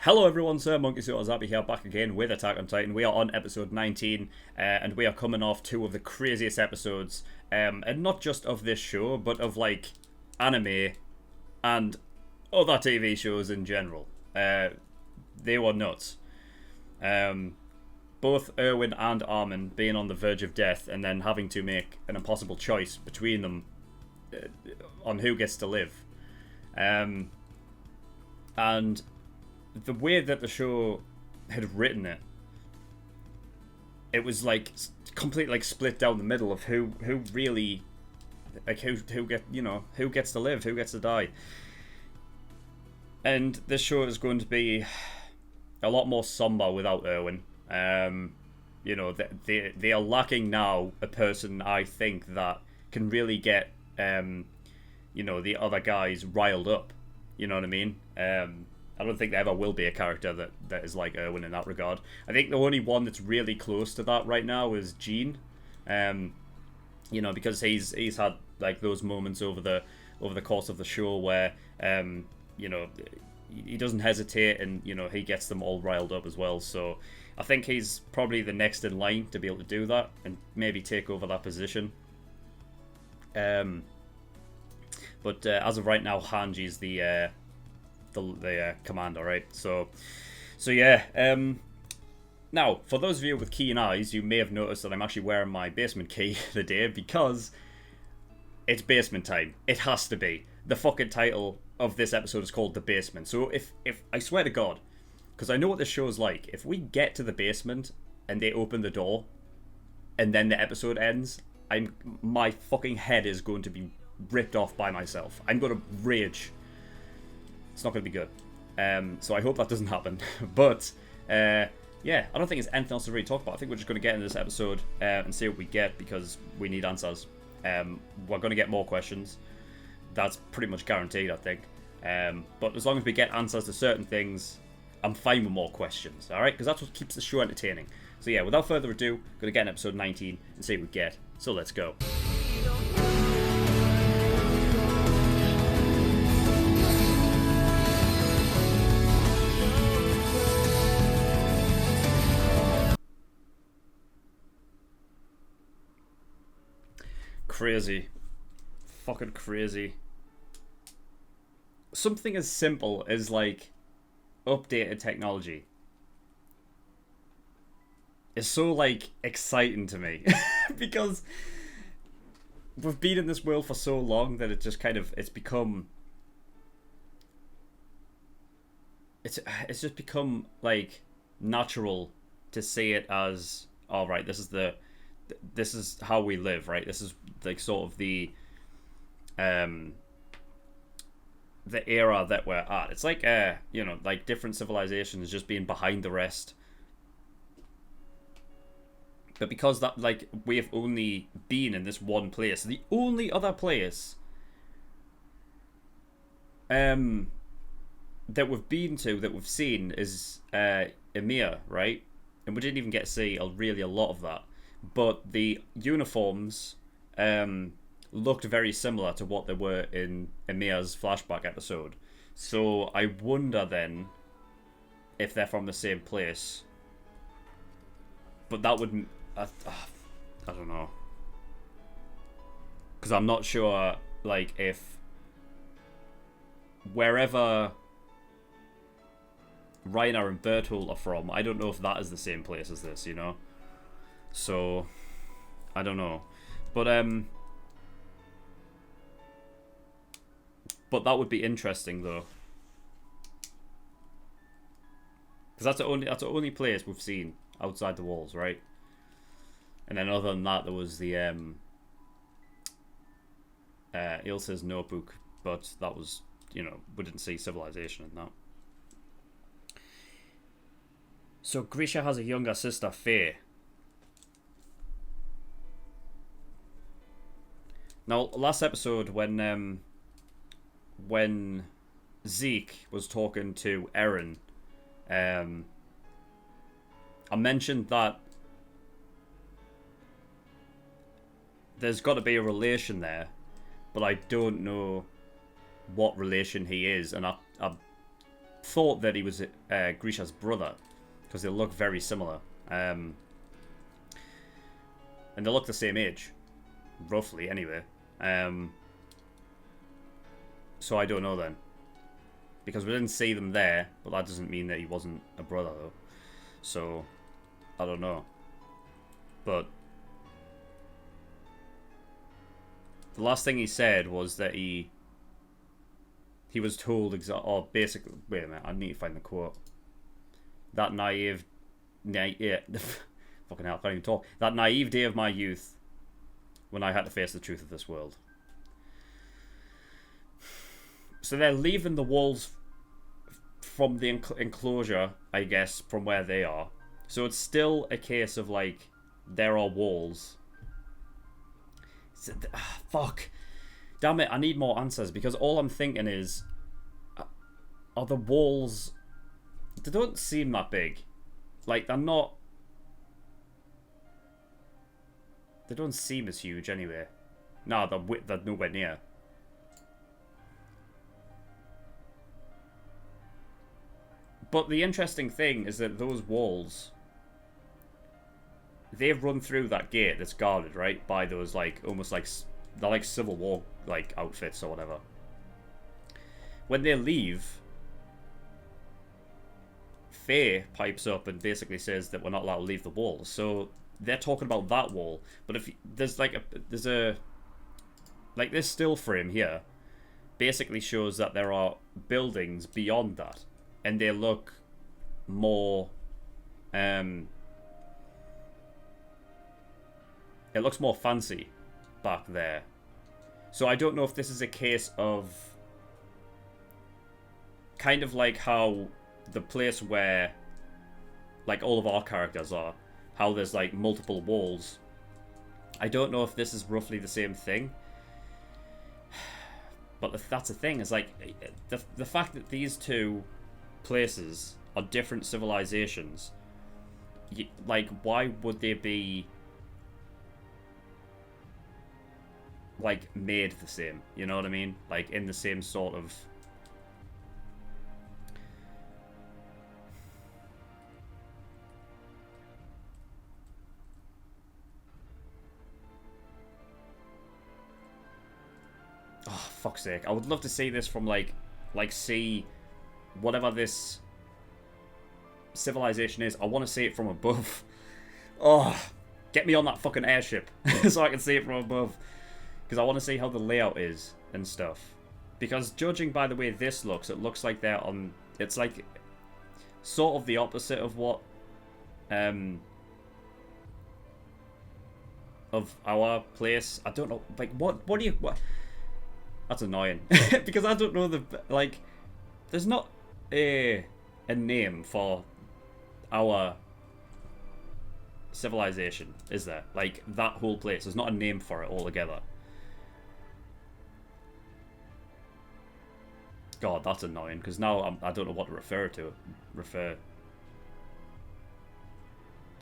Hello everyone, SirMonkeySuit here back again with Attack on Titan. We are on episode 19, and we are coming off two of the craziest episodes, and not just of this show, but of like anime and other TV shows in general. They were nuts. Both Erwin and Armin being on the verge of death and then having to make an impossible choice between them on who gets to live. And the way that the show had written it, it was like completely like split down the middle of who really, like who gets to live, who gets to die. And this show is going to be a lot more somber without Erwin. They are lacking now a person, I think, that can really get the other guys riled up. You know what I mean? I don't think there ever will be a character that is like Erwin in that regard. I think the only one that's really close to that right now is Gene. Because he's had like those moments over the course of the show where he doesn't hesitate and he gets them all riled up as well. So I think he's probably the next in line to be able to do that and maybe take over that position. But as of right now, Hanji's the commander, right? So yeah. Now, for those of you with keen eyes, you may have noticed that I'm actually wearing my basement key today because it's basement time. It has to be. The fucking title of this episode is called The Basement. So if I swear to God, because I know what this show is like, if we get to the basement and they open the door and then the episode ends, my fucking head is going to be ripped off by myself. I'm going to rage. It's not going to be good. So I hope that doesn't happen. But, I don't think there's anything else to really talk about. I think we're just going to get into this episode and see what we get because we need answers. We're going to get more questions. That's pretty much guaranteed, I think. But as long as we get answers to certain things, I'm fine with more questions, alright? Because that's what keeps the show entertaining. So yeah, without further ado, going to get in episode 19 and see what we get. So let's go. Crazy. Fucking crazy. Something as simple as, like, updated technology is so, like, exciting to me. Because we've been in this world for so long that it just kind of, it's just become, like, natural to see it as, all right, this is how we live, right? This is like sort of the era that we're at. It's like like different civilizations just being behind the rest. But because that, like, we've only been in this one place, the only other place that we've been to, that we've seen, is Emir, right? And we didn't even get to see really a lot of that. But the uniforms looked very similar to what they were in Emir's flashback episode. So I wonder then if they're from the same place. But that would... I don't know. Because I'm not sure, like, if wherever Reiner and Bertolt are from, I don't know if that is the same place as this, you know? So, I don't know. But that would be interesting, though. Because that's the only place we've seen outside the walls, right? And then other than that, there was the Ilse's notebook, but that was, we didn't see civilization in that. So Grisha has a younger sister, Faye. Now, last episode, when Zeke was talking to Eren, I mentioned that there's got to be a relation there, but I don't know what relation he is, and I thought that he was Grisha's brother because they look very similar. And they look the same age, roughly, anyway. So I don't know then. Because we didn't see them there, but that doesn't mean that he wasn't a brother, though. So, I don't know. But the last thing he said was that he was told or basically, wait a minute, I need to find the quote. That yeah, fucking hell, I can't even talk. That naive day of my youth, when I had to face the truth of this world. So they're leaving the walls from the enclosure, I guess, from where they are. So it's still a case of, like, there are walls. Fuck. Damn it, I need more answers, because all I'm thinking is, are the walls... They don't seem that big. Like, they're not... They don't seem as huge, anyway. No, they're nowhere near. But the interesting thing is that those walls... They've run through that gate that's guarded, right? By those, like, almost like... They're like Civil War, like, outfits or whatever. When they leave... Faye pipes up and basically says that we're not allowed to leave the walls. So they're talking about that wall. But if there's like there's like this still frame here basically shows that there are buildings beyond that, and they look more it looks more fancy back there. So I don't know if this is a case of kind of like how the place where like all of our characters are, how there's like multiple walls. I don't know if this is roughly the same thing, but that's the thing, is like the fact that these two places are different civilizations, like why would they be like made the same, you know what I mean, like in the same sort of... Oh, fuck's sake. I would love to see this from, like see whatever this civilization is. I want to see it from above. Oh, get me on that fucking airship so I can see it from above. Because I want to see how the layout is and stuff. Because judging by the way this looks, it looks like they're on... It's like sort of the opposite of what... of our place. I don't know. Like, what do you... What? That's annoying. Because I don't know the... Like, there's not a name for our civilization, is there? Like, that whole place. There's not a name for it altogether. God, that's annoying. Because now I don't know what to refer to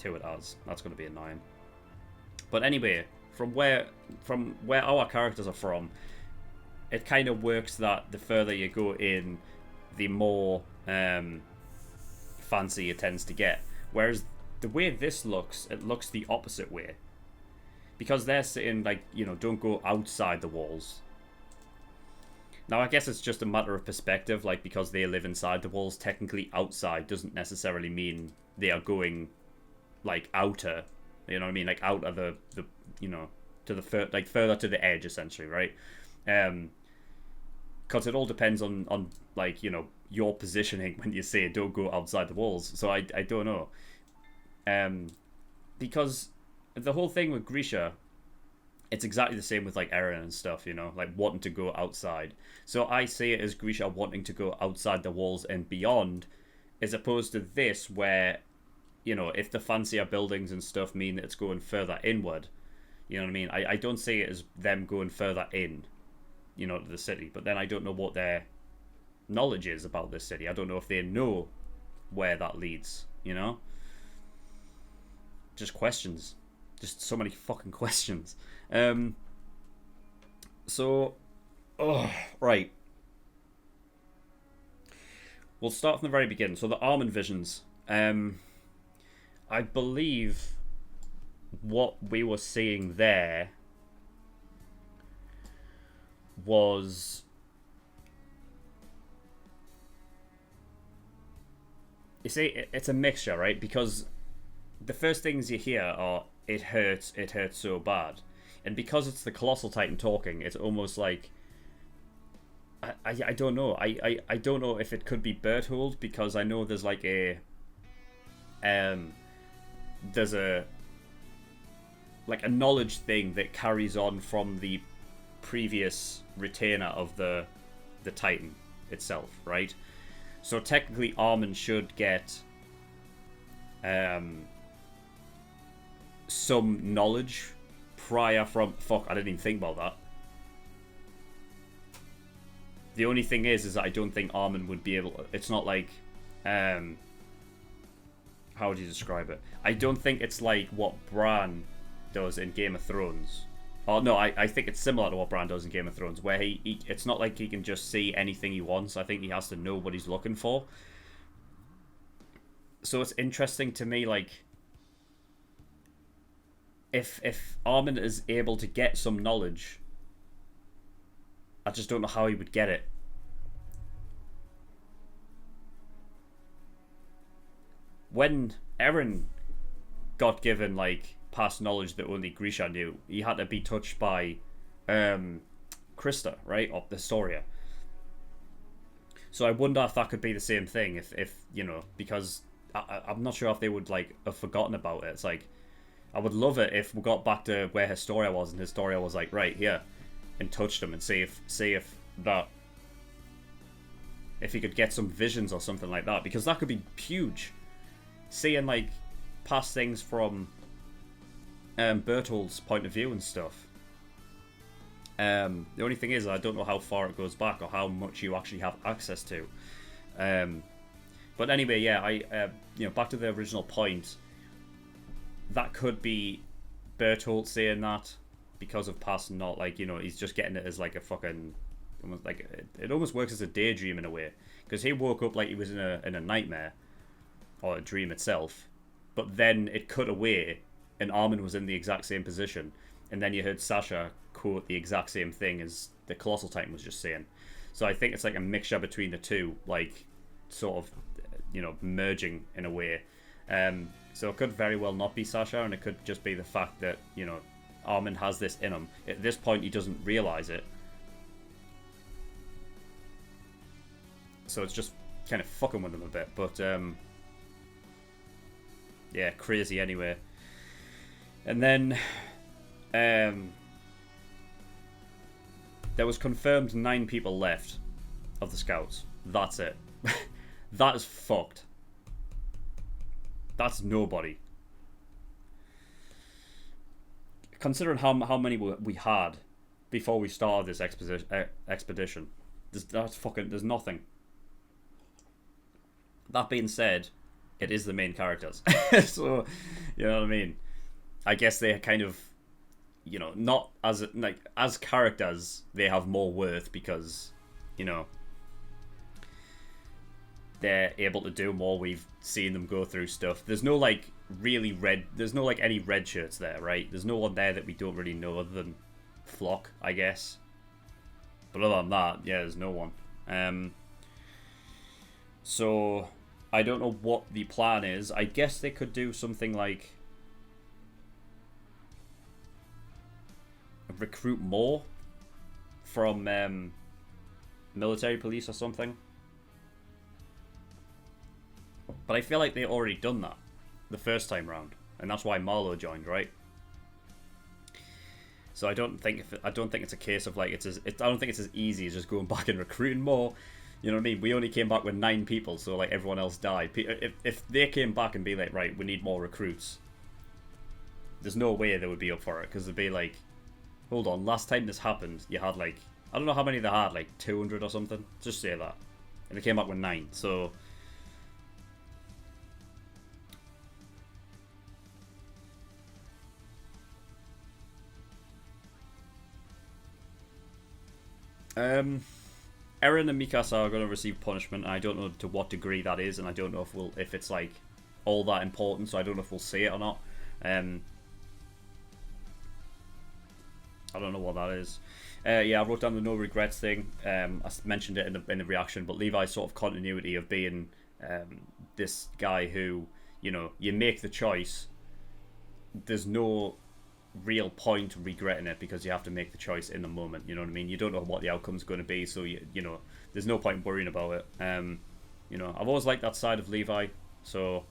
it as. That's going to be annoying. But anyway, from where our characters are from... It kind of works that the further you go in, the more fancy it tends to get. Whereas the way this looks, it looks the opposite way. Because they're sitting, like, you know, don't go outside the walls. Now, I guess it's just a matter of perspective. Like, because they live inside the walls, technically outside doesn't necessarily mean they are going, like, outer. You know what I mean? Like, out of the you know, to the further to the edge, essentially, right? Because it all depends on like, you know, your positioning when you say don't go outside the walls. So I don't know. Because the whole thing with Grisha, it's exactly the same with like Eren and stuff, you know, like wanting to go outside. So I see it as Grisha wanting to go outside the walls and beyond, as opposed to this where, you know, if the fancier buildings and stuff mean that it's going further inward, you know what I mean? I don't see it as them going further in, you know, to the city. But then I don't know what their knowledge is about this city. I don't know if they know where that leads, you know? Just questions. Just so many fucking questions. Right. we'll start from the very beginning. So the Armin visions. I believe what we were seeing there was, you see, it's a mixture, right? Because the first things you hear are it hurts so bad, and because it's the Colossal Titan talking, it's almost like I don't know. I don't know if it could be Berthold, because I know there's like a there's a like a knowledge thing that carries on from the previous retainer of the Titan itself, right? So technically Armin should get some knowledge prior from... Fuck, I didn't even think about that. The only thing is that I don't think Armin would be able to... It's not like... how would you describe it? I don't think it's like what Bran does in Game of Thrones. Oh, no, I think it's similar to what Bran does in Game of Thrones, where he it's not like he can just see anything he wants. I think he has to know what he's looking for. So it's interesting to me, like... If Armin is able to get some knowledge, I just don't know how he would get it. When Eren got given, like, past knowledge that only Grisha knew, he had to be touched by Krista, right? Or the Soria. So I wonder if that could be the same thing, if you know, because I'm not sure if they would, like, have forgotten about it. It's like, I would love it if we got back to where Historia was, and Historia was like, right here, and touched him and see if he could get some visions or something like that, because that could be huge. Seeing like past things from Berthold's point of view and stuff. The only thing is, I don't know how far it goes back or how much you actually have access to. But anyway, yeah, you know, back to the original point. That could be Berthold saying that because of past, not like, you know, he's just getting it as like a fucking, almost like, it almost works as a daydream in a way, because he woke up like he was in a nightmare or a dream itself, but then it cut away and Armin was in the exact same position, and then you heard Sasha quote the exact same thing as the Colossal Titan was just saying. So I think it's like a mixture between the two, like sort of, you know, merging in a way. So it could very well not be Sasha, and it could just be the fact that, you know, Armin has this in him. At this point, he doesn't realize it. So it's just kind of fucking with him a bit. But, yeah, crazy anyway. And then, there was confirmed 9 people left of the scouts. That's it. That is fucked. That's nobody. Considering how many we had before we started this expedition, there's nothing. That being said, it is the main characters. So, you know what I mean? I guess they kind of, you know, not as, like, as characters, they have more worth because, you know, they're able to do more. We've seen them go through stuff. There's no like really red. There's no like any red shirts there, right? There's no one there that we don't really know other than Flock, I guess. But other than that, yeah, there's no one. So I don't know what the plan is. I guess they could do something like recruit more from military police or something. But I feel like they already done that the first time round, and that's why Marlowe joined, right? So I don't think it's a case of like I don't think it's as easy as just going back and recruiting more. You know what I mean? We only came back with 9 people, so like everyone else died. If they came back and be like, right, we need more recruits, there's no way they would be up for it, because they'd be like, hold on, last time this happened, you had like, I don't know how many they had, like 200 or something. Just say that, and they came back with 9. So. Eren and Mikasa are going to receive punishment, and I don't know to what degree that is, and I don't know if it's like all that important, so I don't know if we'll see it or not. I don't know what that is. Yeah, I wrote down the no regrets thing. I mentioned it in the reaction, but Levi's sort of continuity of being this guy who, you know, you make the choice. There's no real point regretting it because you have to make the choice in the moment. You know what I mean? You don't know what the outcome's going to be, so you know, there's no point worrying about it. You know, I've always liked that side of Levi, so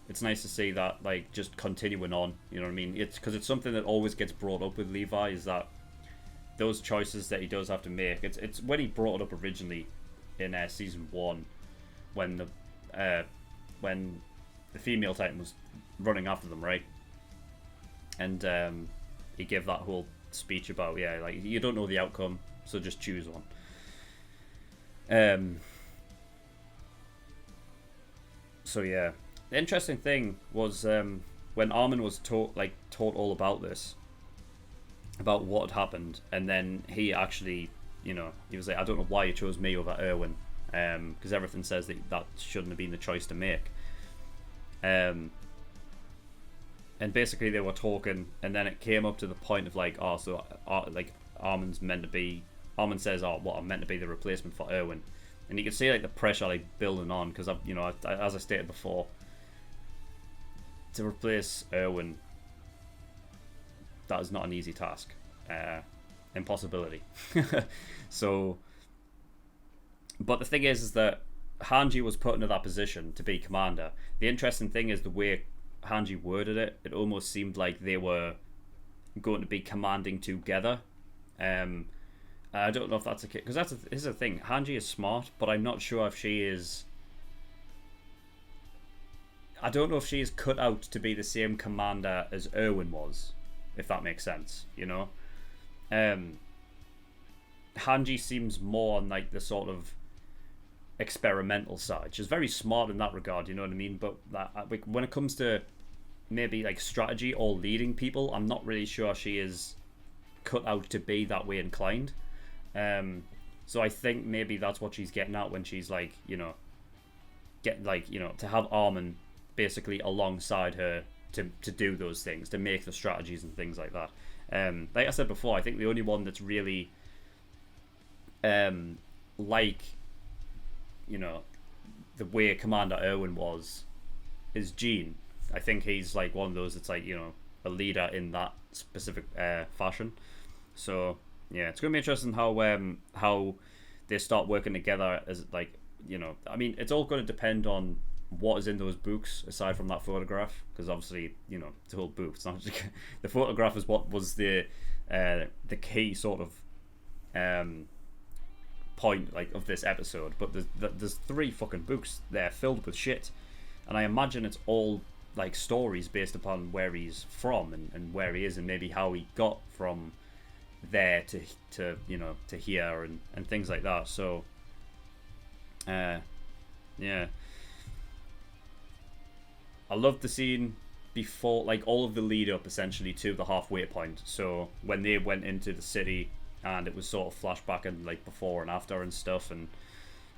it's nice to see that, like, just continuing on. You know what I mean? It's because it's something that always gets brought up with Levi, is that those choices that he does have to make. It's when he brought it up originally in season 1, when the female Titan was running after them, right? And he gave that whole speech about, yeah, like, you don't know the outcome, so just choose one. So yeah, the interesting thing was when Armin was taught all about this, about what had happened, and then he actually, you know, he was like, I don't know why you chose me over Erwin, because everything says that shouldn't have been the choice to make. And basically they were talking, and then it came up to the point of like, oh, so like Armin says, oh, what, I'm meant to be the replacement for Erwin, and you can see like the pressure like building on, because you know, as I stated before, to replace Erwin, that is not an easy task. Impossibility. So, but the thing is that Hanji was put into that position to be commander. The interesting thing is the way Hanji worded it. It almost seemed like they were going to be commanding together. I don't know if that's the case, because here's the thing. Hanji is smart, but I'm not sure if she is. I don't know if she is cut out to be the same commander as Erwin was, if that makes sense, you know? Hanji seems more on like the sort of experimental side. She's very smart in that regard, you know what I mean? But when it comes to maybe like strategy or leading people, I'm not really sure she is cut out to be that way inclined. So I think maybe that's what she's getting at when she's like, you know, to have Armin basically alongside her to do those things, to make the strategies and things like that. Like I said before, I think the only one that's really like, you know, the way Commander Erwin was is Jean. I think he's like one of those that's like, you know, a leader in that specific fashion. So yeah, it's gonna be interesting how they start working together as, like, you know, I mean, it's all going to depend on what is in those books aside from that photograph, because obviously, you know, it's a whole book. It's not just, the photograph is what was the key sort of point like of this episode. But there's 3 fucking books there filled with shit, and I imagine it's all like stories based upon where he's from and where he is, and maybe how he got from there to you know, to here and things like that. So yeah, I loved the scene before, like all of the lead up essentially to the halfway point. So when they went into the city and it was sort of flashback and like before and after and stuff, and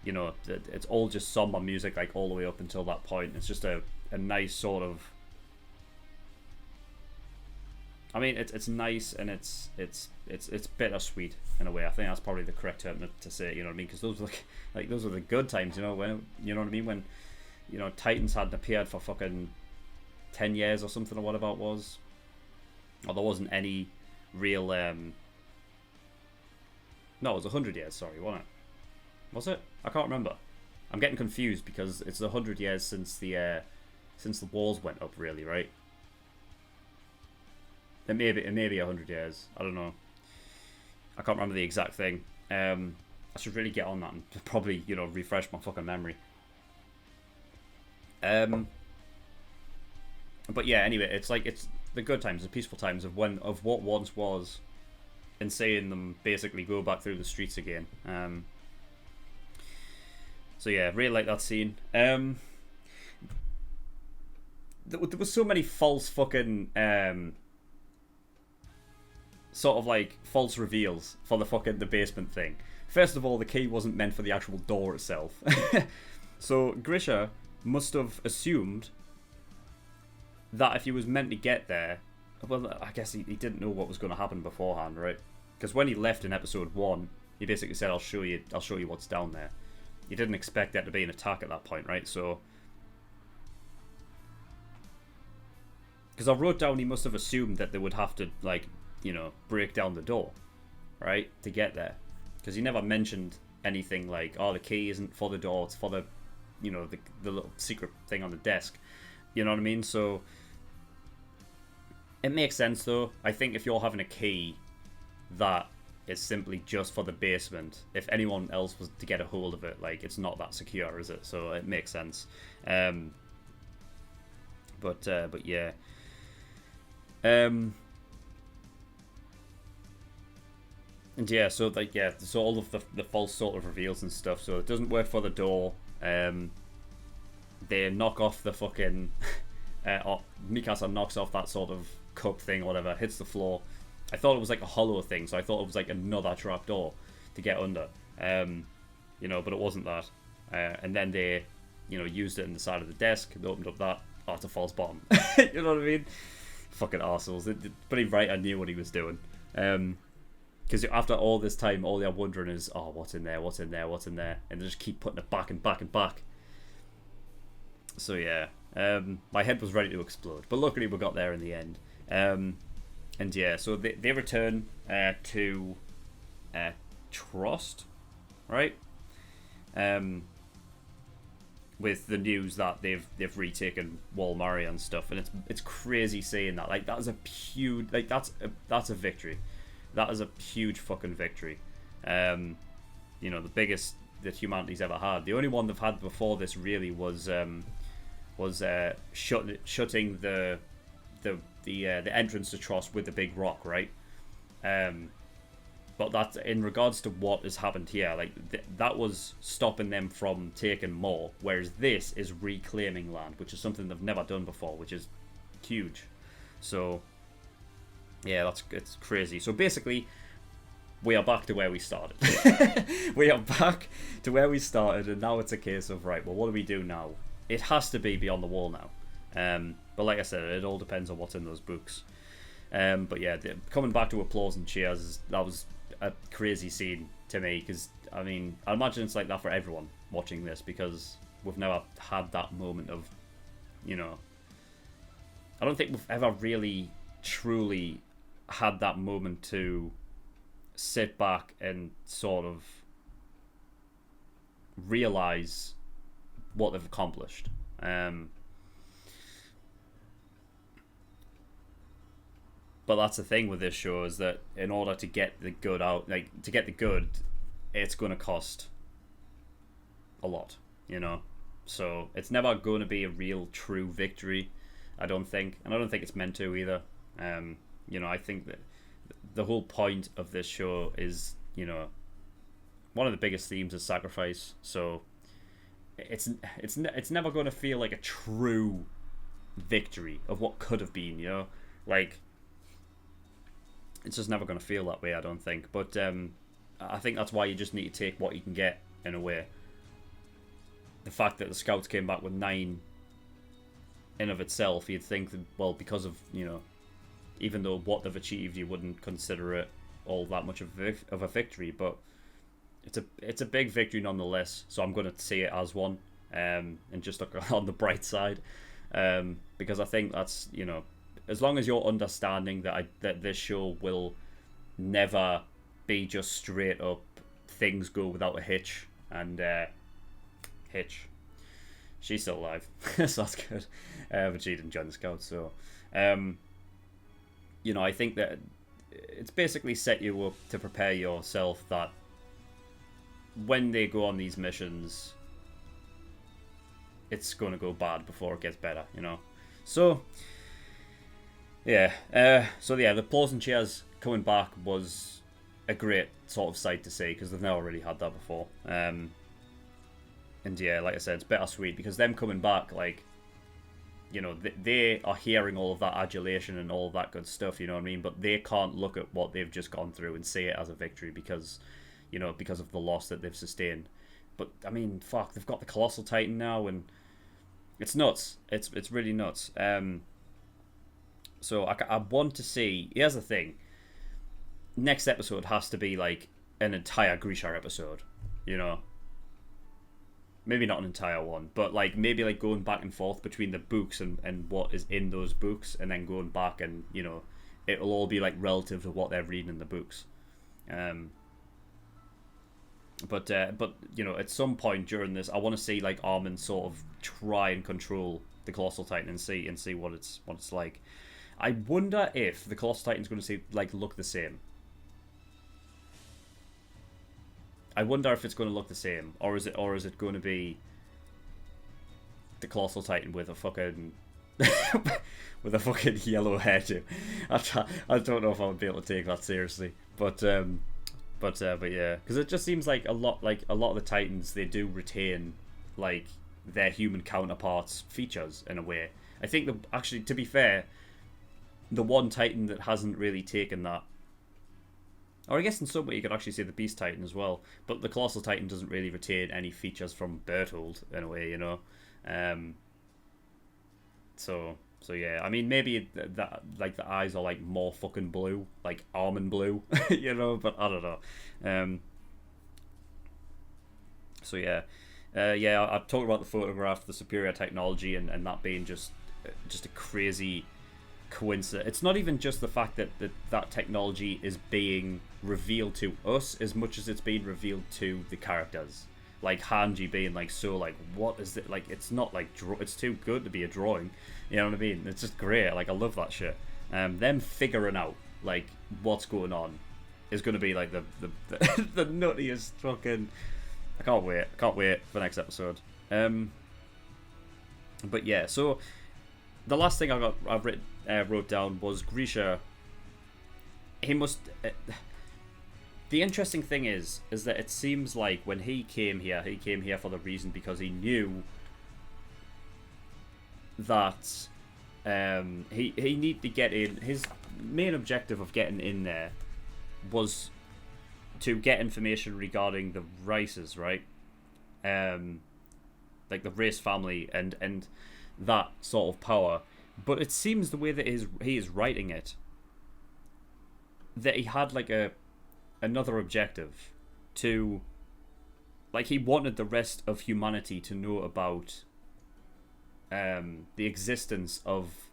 you know, it's all just somber music like all the way up until that point. It's just a nice sort of, I mean, it's nice, and it's bittersweet in a way. I think that's probably the correct term to say. You know what I mean? Because those were like those were the good times. You know, when, you know what I mean, when, you know, Titans hadn't appeared for fucking 10 years or something, or whatever it was, or there wasn't any real no, it was 100 years. Sorry, wasn't it? Was it? I can't remember. I'm getting confused because it's 100 years since the walls went up. Really, right? It may be 100 years. I don't know. I can't remember the exact thing. I should really get on that and probably, you know, refresh my fucking memory. But yeah, anyway, it's like, it's the good times, the peaceful times of what once was, and seeing them basically go back through the streets again. So yeah, really like that scene. There was so many false fucking sort of like false reveals for the basement thing. First of all, the key wasn't meant for the actual door itself. So Grisha must have assumed that if he was meant to get there, well, I guess he didn't know what was going to happen beforehand, right? Because when he left in episode 1, he basically said, I'll show you what's down there. You didn't expect there to be an attack at that point, right? So, because I wrote down he must have assumed that they would have to, like, you know, break down the door, right, to get there. Because he never mentioned anything like, oh, the key isn't for the door, it's for the, you know, the little secret thing on the desk. You know what I mean? So, it makes sense, though. I think if you're having a key that is simply just for the basement, if anyone else was to get a hold of it, like, it's not that secure, is it? So it makes sense. But yeah. And yeah, so like, yeah, so all of the false sort of reveals and stuff. So it doesn't work for the door. They knock off the fucking Mikasa knocks off that sort of cup thing or whatever, hits the floor. I thought it was like a hollow thing, so I thought it was like another trap door to get under. You know, but it wasn't that. And then they, you know, used it in the side of the desk. They opened up that. Oh, it's a false bottom. You know what I mean? Fucking arseholes. The bloody writer knew what he was doing. Because after all this time, all they're wondering is, oh, what's in there, what's in there, what's in there? And they just keep putting it back and back and back. So yeah, my head was ready to explode. But luckily we got there in the end. And yeah, so they return to Trost, right? With the news that they've retaken Walmart and stuff, and it's crazy saying that. Like, that is a huge, like, that's a victory. That is a huge fucking victory. You know, the biggest that humanity's ever had. The only one they've had before this really was shutting the entrance to Trost with the big rock, right? But that's in regards to what has happened here. Like, that was stopping them from taking more, whereas this is reclaiming land, which is something they've never done before, which is huge. So yeah, it's crazy. So basically, we are back to where we started. We are back to where we started, and now it's a case of, right, well, what do we do now? It has to be Beyond the Wall now. But like I said, it all depends on what's in those books. But yeah, coming back to applause and cheers, that was a crazy scene to me, because, I mean, I imagine it's like that for everyone watching this, because we've never had that moment of, you know, I don't think we've ever really truly had that moment to sit back and sort of realize what they've accomplished. But that's the thing with this show, is that in order to get the good out, like, to get the good, it's going to cost a lot, you know? So it's never going to be a real true victory, I don't think. And I don't think it's meant to either. You know, I think that the whole point of this show is, you know, one of the biggest themes is sacrifice. So it's never going to feel like a true victory of what could have been, you know? Like, it's just never going to feel that way, I don't think. But I think that's why you just need to take what you can get, in a way. The fact that the scouts came back with 9 in of itself, you'd think that, well, because of, you know, even though what they've achieved, you wouldn't consider it all that much of a victory. But it's a big victory nonetheless, so I'm going to see it as one, and just look on the bright side, because I think that's, you know, as long as you're understanding that this show will never be just straight up things go without a hitch, and Hitch, she's still alive, so that's good, but she didn't join the Scouts, so you know, I think that it's basically set you up to prepare yourself that when they go on these missions, it's going to go bad before it gets better, you know. So yeah, the applause and cheers coming back was a great sort of sight to see, because they've never really had that before. And yeah, like I said, it's bittersweet, because them coming back, like, you know, they are hearing all of that adulation and all of that good stuff, you know what I mean? But they can't look at what they've just gone through and see it as a victory because, you know, because of the loss that they've sustained. But I mean, fuck, they've got the Colossal Titan now, and it's nuts. It's really nuts. So I want to see. Here's the thing. Next episode has to be like an entire Grisha episode, you know. Maybe not an entire one, but like maybe like going back and forth between the books and what is in those books, and then going back and, you know, it'll all be like relative to what they're reading in the books. But you know, at some point during this, I want to see like Armin sort of try and control the Colossal Titan and see what it's like. I wonder if the Colossal Titan's going to look the same. I wonder if it's going to look the same, or is it going to be the Colossal Titan with a fucking with a fucking yellow hairdo? I don't know if I'll be able to take that seriously, but yeah, because it just seems like a lot of the Titans, they do retain like their human counterparts' features in a way. I think actually, to be fair, the one Titan that hasn't really taken that. Or I guess in some way you could actually say the Beast Titan as well. But the Colossal Titan doesn't really retain any features from Berthold in a way, you know. So yeah, I mean, maybe that like the eyes are like more fucking blue, like almond blue, you know. But I don't know. So yeah, I talked about the photograph, the superior technology, and that being just a crazy coincidence. It's not even just the fact that technology is being revealed to us as much as it's being revealed to the characters. Like Hanji being like, so like, what is it? Like, it's not like it's too good to be a drawing. You know what I mean? It's just great. Like, I love that shit. Them figuring out like what's going on is going to be like the the nuttiest fucking. I can't wait for the next episode. But yeah, so the last thing wrote down was Grisha. He must. The interesting thing is that it seems like when he came here for the reason because he knew that he needed to get in. His main objective of getting in there was to get information regarding the races, right? Like the race family and that sort of power. But it seems the way that he is writing it, that he had like another objective to, like, he wanted the rest of humanity to know about the existence of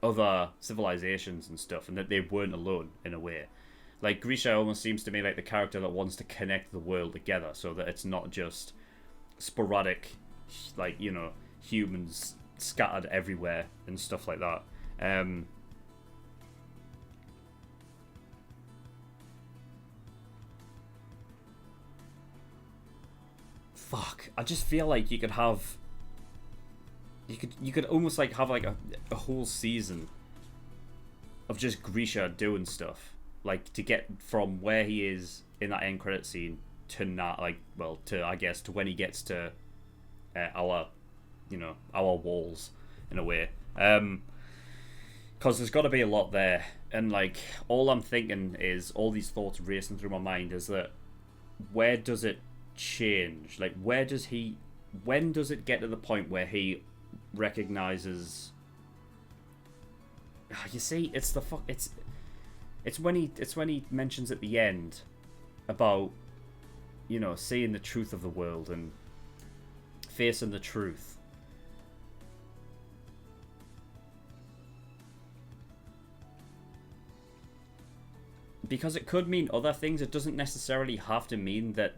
other civilizations and stuff, and that they weren't alone in a way. Like, Grisha almost seems to me like the character that wants to connect the world together so that it's not just sporadic, like, you know, humans scattered everywhere and stuff like that. Fuck, I just feel like you could almost like have like a whole season of just Grisha doing stuff, like to get from where he is in that end credit scene to not like, well, to I guess to when he gets to our walls in a way, because there's got to be a lot there, and like all I'm thinking is, all these thoughts racing through my mind is that, where does it change? Like, when does it get to the point where he recognizes? You see, it's when he mentions at the end about, you know, seeing the truth of the world and facing the truth. Because it could mean other things. It doesn't necessarily have to mean that,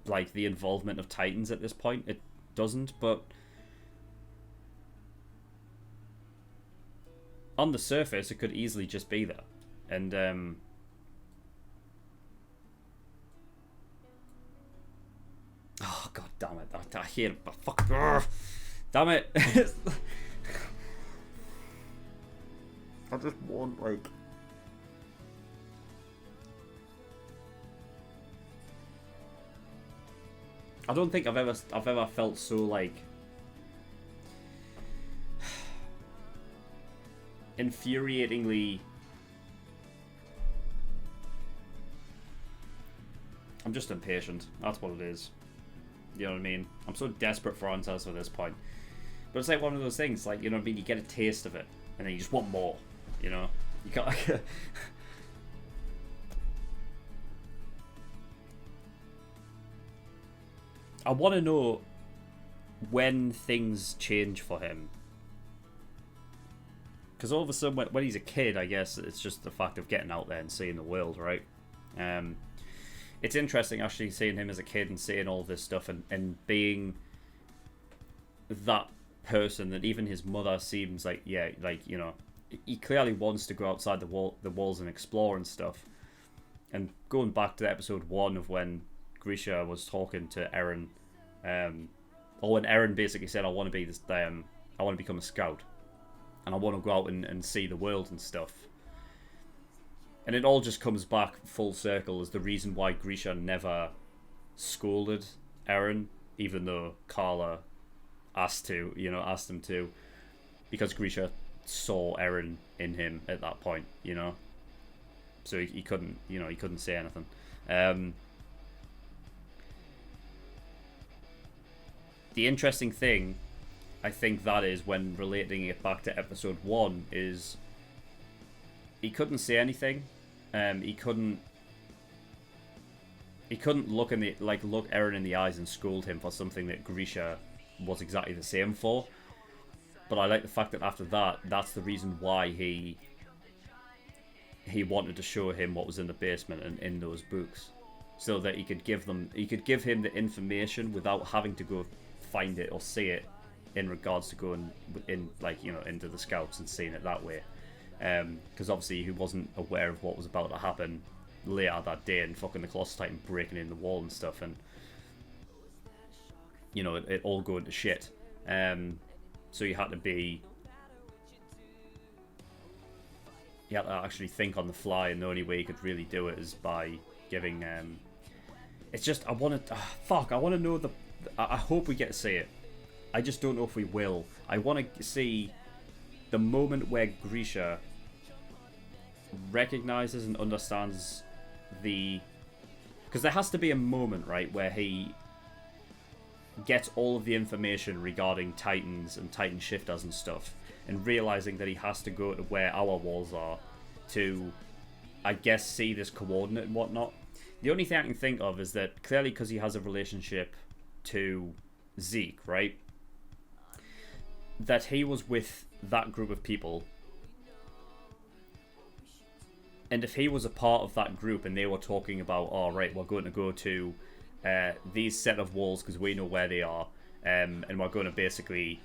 like, the involvement of Titans at this point. It doesn't, but on the surface it could easily just be there. And oh god damn it, I hate it, but fuck, damn it. I just want, like, I don't think I've ever felt so, like, infuriatingly... I'm just impatient. That's what it is. You know what I mean? I'm so desperate for answers at this point. But it's like one of those things, like, you know what I mean? You get a taste of it, and then you just want more, you know? You can't... I want to know when things change for him. Because all of a sudden, when he's a kid, I guess, it's just the fact of getting out there and seeing the world, right? It's interesting, actually, seeing him as a kid and seeing all this stuff and being that person that even his mother seems like, yeah, like, you know, he clearly wants to go outside the walls and explore and stuff. And going back to episode 1 of when Grisha was talking to Eren, or when Eren basically said, I want to be this, I want to become a scout, and I want to go out and see the world and stuff. And it all just comes back full circle as the reason why Grisha never scolded Eren, even though Carla asked him to, because Grisha saw Eren in him at that point, you know. So he couldn't, you know, he couldn't say anything. The interesting thing, I think that is, when relating it back to episode 1, is he couldn't say anything. He couldn't look look Eren in the eyes and scold him for something that Grisha was exactly the same for. But I like the fact that after that, that's the reason why he wanted to show him what was in the basement and in those books, so that he could give him the information without having to go find it or see it, in regards to going in, like, you know, into the scouts and seeing it that way. Because obviously he wasn't aware of what was about to happen later that day, and fucking the Colossus Titan breaking in the wall and stuff, and, you know, it all going to shit. So you had to actually think on the fly, and the only way you could really do it is by giving... it's just, I want to know I hope we get to see it. I just don't know if we will. I want to see the moment where Grisha recognizes and understands because there has to be a moment, right, where he gets all of the information regarding Titans and Titan shifters and stuff, and realizing that he has to go to where our walls are to, I guess, see this coordinate and whatnot. The only thing I can think of is that clearly, because he has a relationship to Zeke, right, that he was with that group of people, and if he was a part of that group and they were talking about, all right, we're going to go to these set of walls because we know where they are, and we're going to basically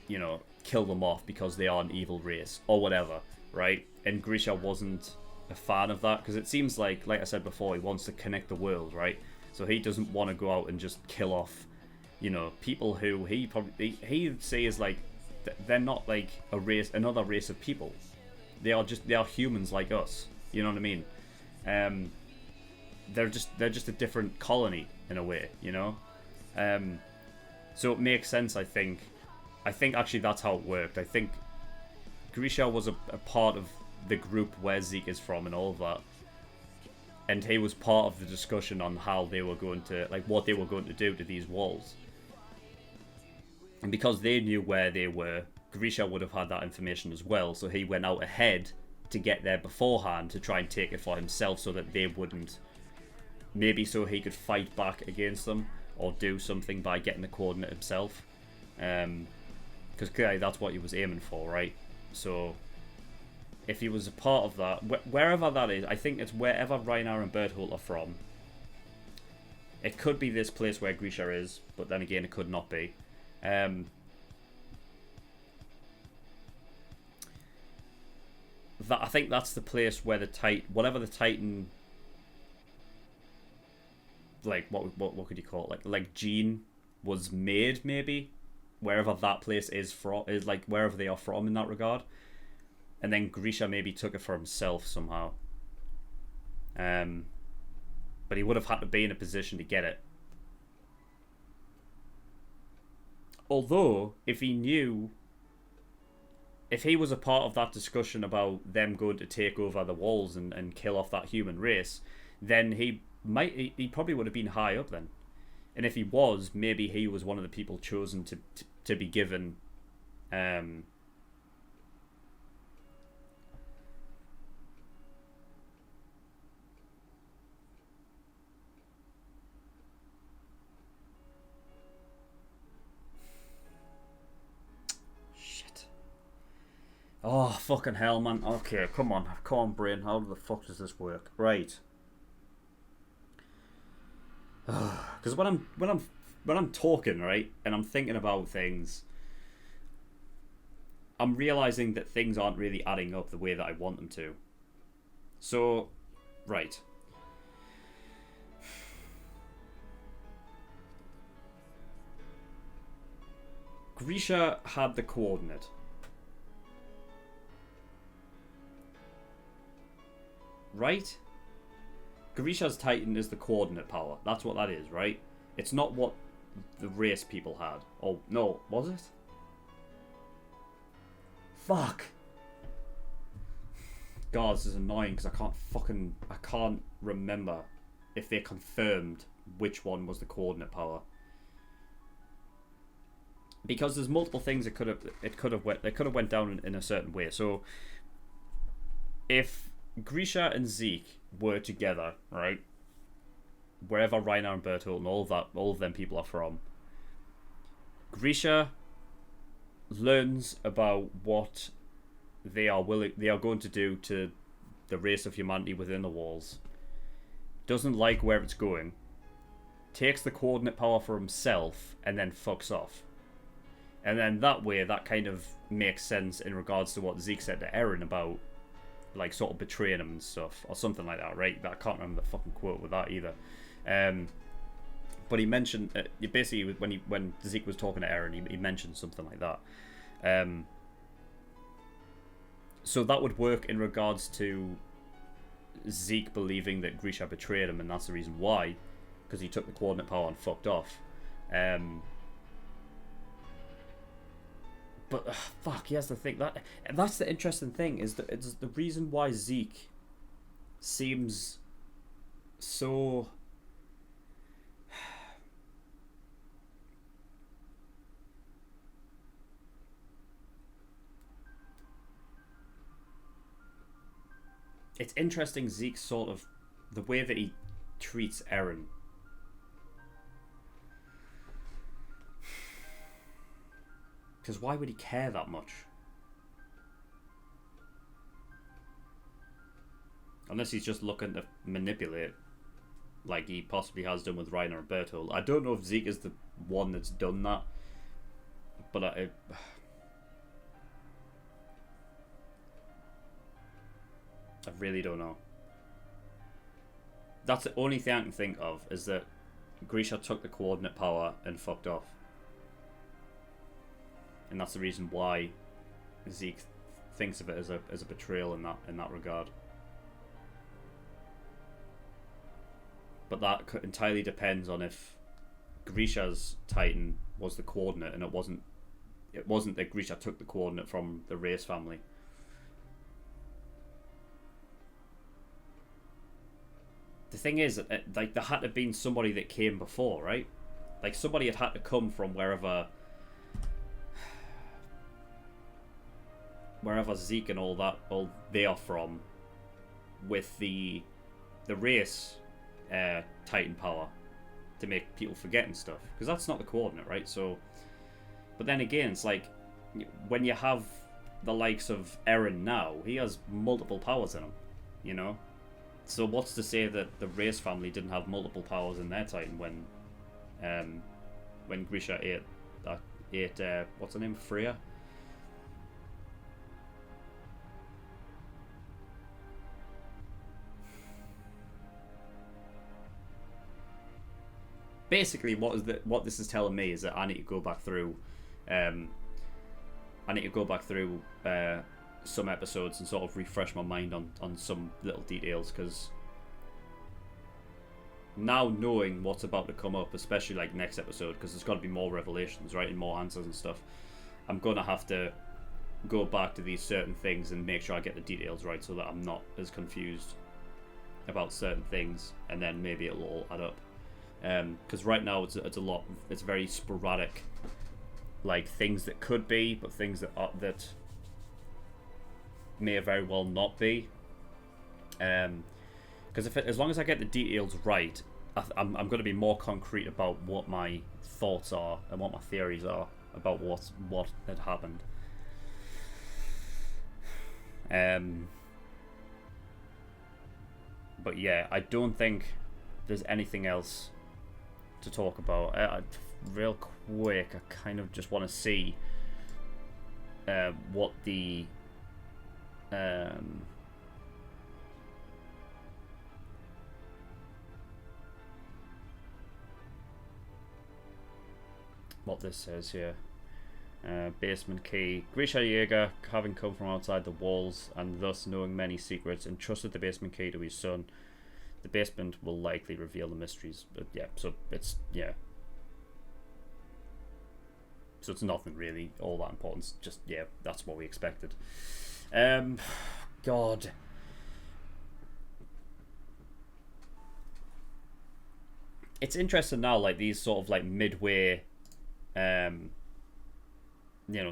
you know, kill them off because they are an evil race or whatever, right? And Grisha wasn't a fan of that, because it seems like I said before, he wants to connect the world, right? So he doesn't want to go out and just kill off, you know, people who he'd say is like, they're not like another race of people. They are humans like us. You know what I mean? They're just a different colony in a way, you know. So it makes sense. I think actually that's how it worked. I think Grisha was a part of the group where Zeke is from and all of that. And he was part of the discussion on how they were going to, like, what they were going to do to these walls. And because they knew where they were, Grisha would have had that information as well. So he went out ahead to get there beforehand to try and take it for himself, so that they wouldn't, maybe so he could fight back against them or do something by getting the coordinate himself. Because clearly that's what he was aiming for, right? So if he was a part of that, wherever that is, I think it's wherever Reinar and Berthold are from. It could be this place where Grisha is, but then again, it could not be. I think that's the place where whatever the Titan, like, what could you call it? Like gene was made, maybe, wherever that place is like wherever they are from in that regard. And then Grisha maybe took it for himself somehow. But he would have had to be in a position to get it. Although, if he knew if he was a part of that discussion about them going to take over the walls and kill off that human race, then he probably would have been high up then. And if he was, maybe he was one of the people chosen to be given shit. Oh, fucking hell, man. Okay, come on, brain. How the fuck does this work? Right. Because when I'm talking, right, and I'm thinking about things, I'm realizing that things aren't really adding up the way that I want them to. So, right. Grisha had the coordinate. Right? Grisha's Titan is the coordinate power. That's what that is, right? It's not what the race people had. Oh, no, was it? Fuck. God, this is annoying because I can't remember if they confirmed which one was the coordinate power. Because there's multiple things it could have went down in a certain way. So if Grisha and Zeke were together, right? Wherever Reiner and Bertolt and all of them people are from, Grisha learns about what they are going to do to the race of humanity within the walls. Doesn't like where it's going. Takes the coordinate power for himself and then fucks off. And then that way, that kind of makes sense in regards to what Zeke said to Eren about, like, sort of betraying him and stuff, or something like that, right? I can't remember the fucking quote with that either. But he mentioned, basically, when Zeke was talking to Eren, he mentioned something like that. So that would work in regards to Zeke believing that Grisha betrayed him, and that's the reason why, because he took the coordinate power and fucked off. But fuck, here's the thing. That's the interesting thing, is that it's the reason why Zeke seems so it's interesting, Zeke's sort of the way that he treats Eren. Because why would he care that much? Unless he's just looking to manipulate, like he possibly has done with Reiner and Bertolt. I don't know if Zeke is the one that's done that, but I really don't know. That's the only thing I can think of, is that Grisha took the coordinate power and fucked off. And that's the reason why Zeke thinks of it as a betrayal in that regard. But that entirely depends on if Grisha's Titan was the coordinate, and it wasn't that Grisha took the coordinate from the race family. The thing is, like, there had to have been somebody that came before, right? Like, somebody had to come from wherever Zeke and all they are from, with the race Titan power to make people forget and stuff, because that's not the coordinate, right? So, but then again, it's like when you have the likes of Eren now, he has multiple powers in him, you know. So what's to say that the race family didn't have multiple powers in their Titan when Grisha ate what's her name, Freya? Basically, what this is telling me is that I need to go back through, some episodes and sort of refresh my mind on some little details, because now knowing what's about to come up, especially like next episode, because there's got to be more revelations, right, and more answers and stuff, I'm gonna have to go back to these certain things and make sure I get the details right so that I'm not as confused about certain things, and then maybe it'll all add up. Because right now it's a lot. It's very sporadic, like things that could be, but things that may very well not be. Because as long as I get the details right, I'm going to be more concrete about what my thoughts are and what my theories are about what had happened. But yeah, I don't think there's anything else to talk about. Real quick, I kind of just want to see what the what this says here. Basement key. Grisha Jaeger, having come from outside the walls and thus knowing many secrets, entrusted the basement key to his son. The basement will likely reveal the mysteries. But yeah, so it's so it's nothing really all that important. It's just yeah, that's what we expected. God. It's interesting now, like these sort of like midway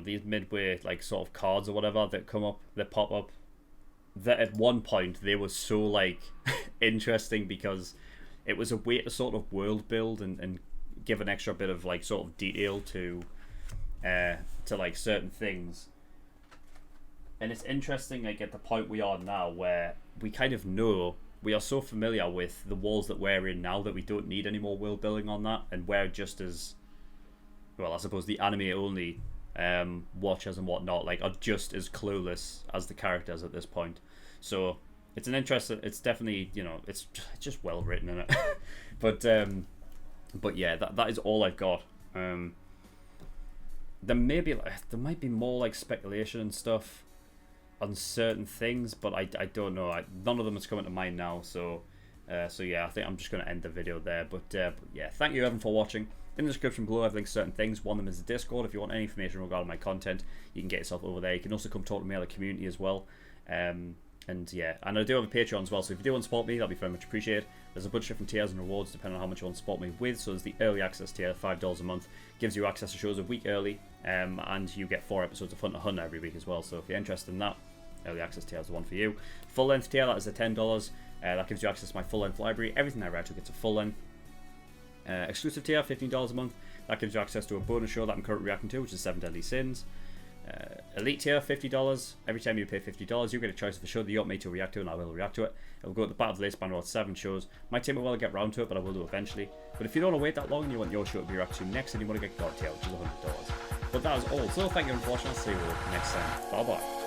these midway like sort of cards or whatever that pop up, that at one point they were so like interesting because it was a way to sort of world build and give an extra bit of like sort of detail to like certain things. And it's interesting like at the point we are now where we kind of know, we are so familiar with the walls that we're in now that we don't need any more world building on that, and we're just as well, I suppose the anime only watchers and whatnot like are just as clueless as the characters at this point. So it's an interesting, it's definitely, it's just well written in it. but yeah, that is all I've got. There might be more like speculation and stuff on certain things, but I don't know. None of them is coming to mind now. So yeah, I think I'm just going to end the video there. But yeah, thank you everyone for watching. In the description below, I've linked certain things. One of them is the Discord. If you want any information regarding my content, you can get yourself over there. You can also come talk to me in the community as well. And yeah, and I do have a Patreon as well, so if you do want to support me, that'd be very much appreciated. There's a bunch of different tiers and rewards depending on how much you want to support me with. So there's the early access tier, $5 a month, gives you access to shows a week early, and you get 4 episodes of Hunt x Hunter every week as well. So if you're interested in that, early access tier is the one for you. Full length tier, that is the $10. That gives you access to my full length library. Everything I write to gets a full length. Exclusive tier, $15 a month. That gives you access to a bonus show that I'm currently reacting to, which is 7 Deadly Sins. Elite tier, $50. Every time you pay $50, you get a choice of a show that you want me to react to, and I will react to it. It will go at the bottom of the list, span about 7 shows. My team will get round to it, but I will do it eventually. But if you don't want to wait that long and you want your show to be reacted to next, and you want to get God tier, which is $100. But that is all. So thank you for watching. I'll see you all next time. Bye bye.